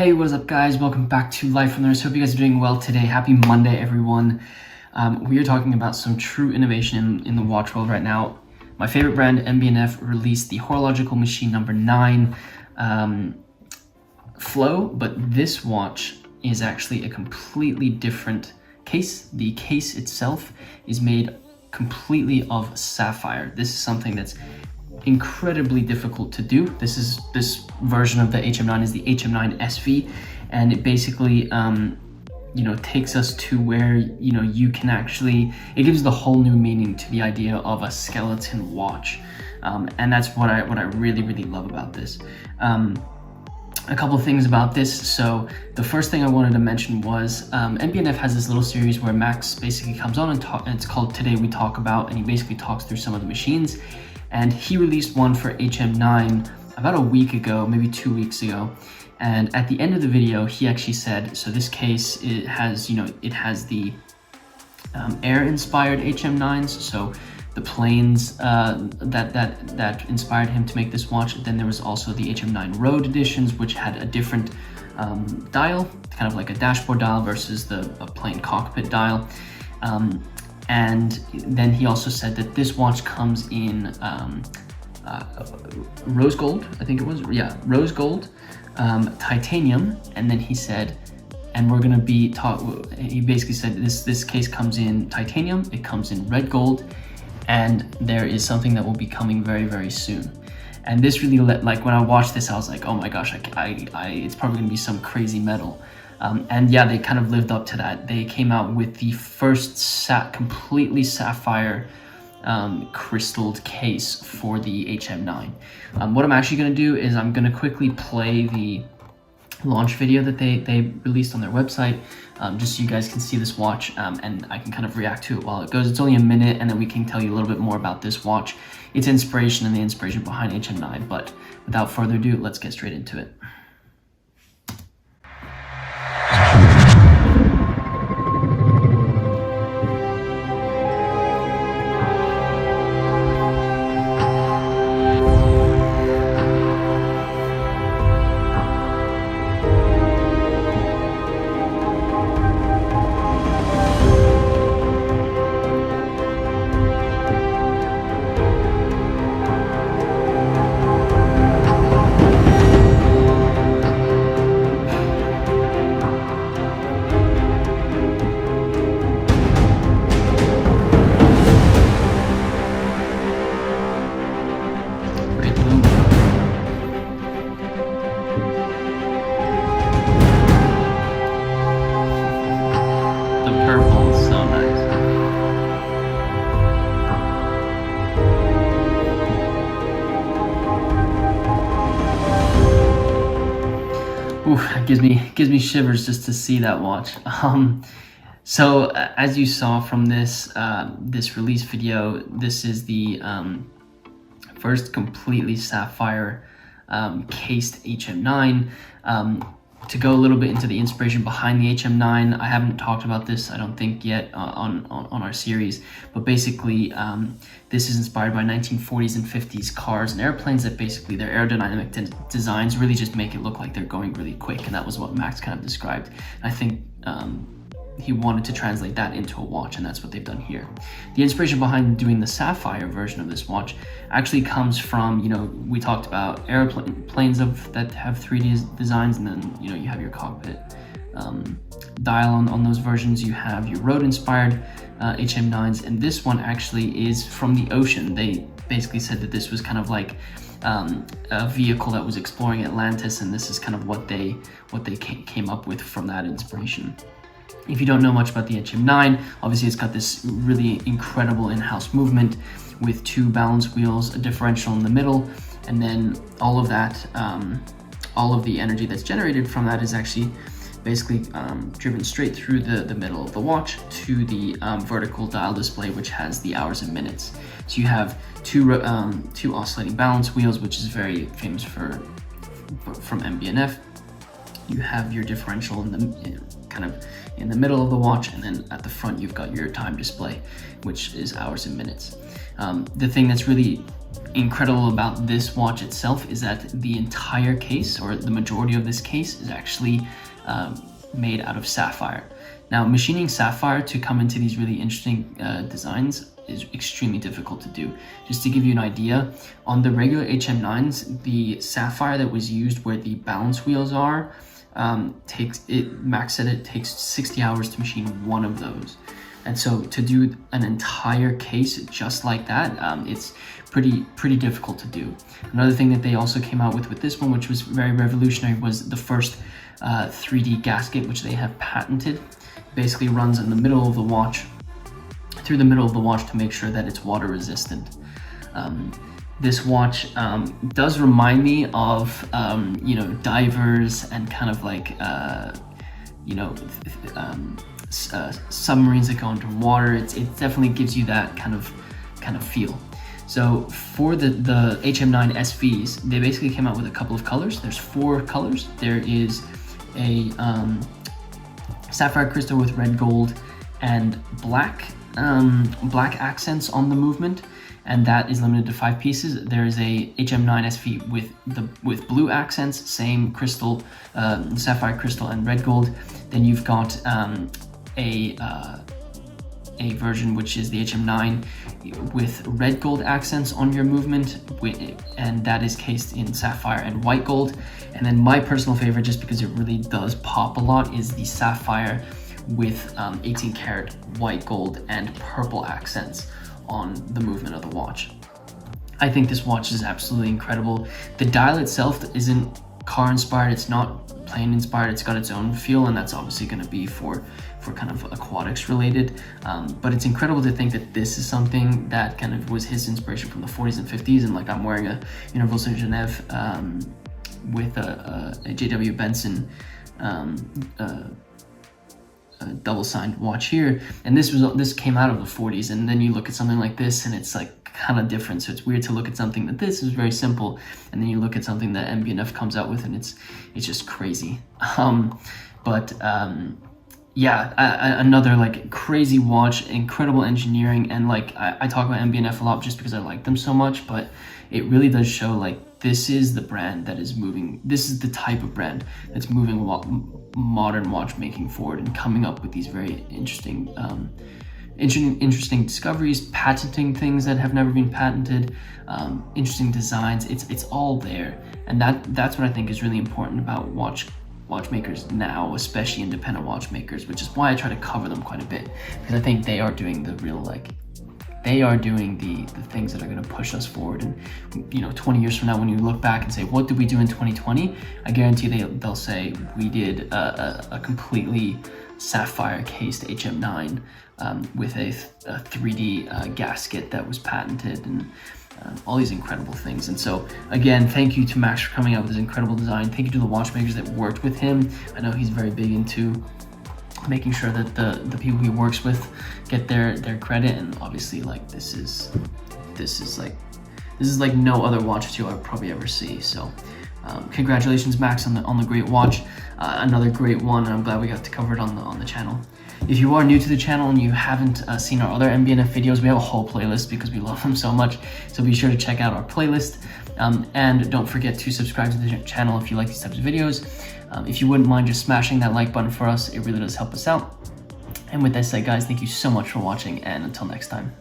Hey, what is up guys? Welcome back to Life from the Nurse. Hope you guys are doing well today. Happy Monday, everyone. We are talking about some true innovation in the watch world right now. My favorite brand, MB&F, released the horological machine number 9 Flow, but this watch is actually a completely different case. The case itself is made completely of sapphire. This is something that's incredibly difficult to do. This version of the HM9 is the HM9 SV, and it basically takes us to where you can actually, it gives the whole new meaning to the idea of a skeleton watch, and that's what I really love about this. A couple of things about this. So the first thing I wanted to mention was MB&F has this little series where Max basically comes on and it's called Today We Talk About, and he basically talks through some of the machines. And he released one for HM9 about a week ago, maybe 2 weeks ago. And at the end of the video, he actually said, so this case, it has the air-inspired HM9s, so the planes that inspired him to make this watch. Then there was also the HM9 Road editions, which had a different dial, kind of like a dashboard dial versus a plain cockpit dial. And then he also said that this watch comes in rose gold, I think it was, yeah, rose gold, titanium, and then he said, and we're gonna be he basically said this case comes in titanium, it comes in red gold, and there is something that will be coming very soon. And this really like when I watched this, I was like, oh my gosh, it's probably gonna be some crazy metal. And yeah, they kind of lived up to that. They came out with the first completely sapphire crystalled case for the HM9. What I'm actually going to do is I'm going to quickly play the launch video that they released on their website, just so you guys can see this watch, and I can kind of react to it while it goes. It's only a minute, and then we can tell you a little bit more about this watch, its inspiration, and the inspiration behind HM9. But without further ado, let's get straight into it. Gives me shivers just to see that watch. So as you saw from this release video, this is the first completely sapphire cased HM9. To go a little bit into the inspiration behind the HM9, I haven't talked about this, I don't think, yet on our series, but basically this is inspired by 1940s and 50s cars and airplanes that basically their aerodynamic designs really just make it look like they're going really quick, and that was what Max kind of described. And I think he wanted to translate that into a watch, and that's what they've done here. The inspiration behind doing the sapphire version of this watch actually comes from, we talked about airplanes that have 3D designs, and then you have your cockpit dial on those versions. You have your road-inspired HM9s, and this one actually is from the ocean. They basically said that this was kind of like a vehicle that was exploring Atlantis, and this is kind of what they came up with from that inspiration. If you don't know much about the HM9, obviously it's got this really incredible in-house movement with 2 balance wheels, a differential in the middle, and then all of that, all of the energy that's generated from that is actually basically driven straight through the middle of the watch to the vertical dial display, which has the hours and minutes. So you have two oscillating balance wheels, which is very famous from MB&F. you have your differential in the kind of in the middle of the watch, and then at the front you've got your time display, which is hours and minutes. The thing that's really incredible about this watch itself is that the entire case, or the majority of this case, is actually made out of sapphire. Now, machining sapphire to come into these really interesting designs is extremely difficult to do. Just to give you an idea, on the regular HM9s, the sapphire that was used where the balance wheels are, Max said it takes 60 hours to machine one of those. And so to do an entire case just like that, it's pretty difficult to do. Another thing that they also came out with this one, which was very revolutionary, was the first 3D gasket, which they have patented. It basically runs in the middle of the watch, through the middle of the watch, to make sure that it's water resistant. This watch does remind me of you know, divers and kind of like you know, submarines that go underwater. It definitely gives you that kind of feel. So for the HM9 SVs, they basically came out with a couple of colors. There's 4 colors. There is a sapphire crystal with red gold and black accents on the movement, and that is limited to 5 pieces. There is a HM9 SV with blue accents, same crystal, sapphire crystal and red gold. Then you've got a version which is the HM9 with red gold accents on your movement, and that is cased in sapphire and white gold. And then my personal favorite, just because it really does pop a lot, is the sapphire with 18 karat white gold and purple accents on the movement of the watch. I think this watch is absolutely incredible. The dial itself isn't car inspired, it's not plane inspired, it's got its own feel, and that's obviously going to be for kind of aquatics related, but it's incredible to think that this is something that kind of was his inspiration from the 40s and 50s. And like, I'm wearing a Universal Genève with a JW Benson double signed watch here, and this came out of the 40s, and then you look at something like this and it's like kind of different. So it's weird to look at something that this is very simple, and then you look at something that MB&F comes out with and it's just crazy. Yeah, another like crazy watch, incredible engineering, and like I talk about MB&F a lot just because I like them so much, but it really does show like this is the brand that is moving, this is the type of brand that's moving modern watchmaking forward and coming up with these very interesting discoveries, patenting things that have never been patented, interesting designs. It's all there, and that's what I think is really important about watchmakers now, especially independent watchmakers, which is why I try to cover them quite a bit, because I think they are doing the real, like, they are doing the things that are going to push us forward. And you know, 20 years from now, when you look back and say, what did we do in 2020? I guarantee they'll say we did a completely sapphire cased HM9 with a 3D gasket that was patented, and all these incredible things. And so again, thank you to Max for coming out with this incredible design. Thank you to the watchmakers that worked with him. I know he's very big into making sure that the people he works with get their credit, and obviously like this is like no other watch you'll probably ever see. So congratulations, Max, on the great watch. Another great one, and I'm glad we got to cover it on the channel. If you are new to the channel and you haven't seen our other MB&F videos, we have a whole playlist because we love them so much. So be sure to check out our playlist. And don't forget to subscribe to the channel if you like these types of videos. If you wouldn't mind just smashing that like button for us, it really does help us out. And with that said, guys, thank you so much for watching, and until next time.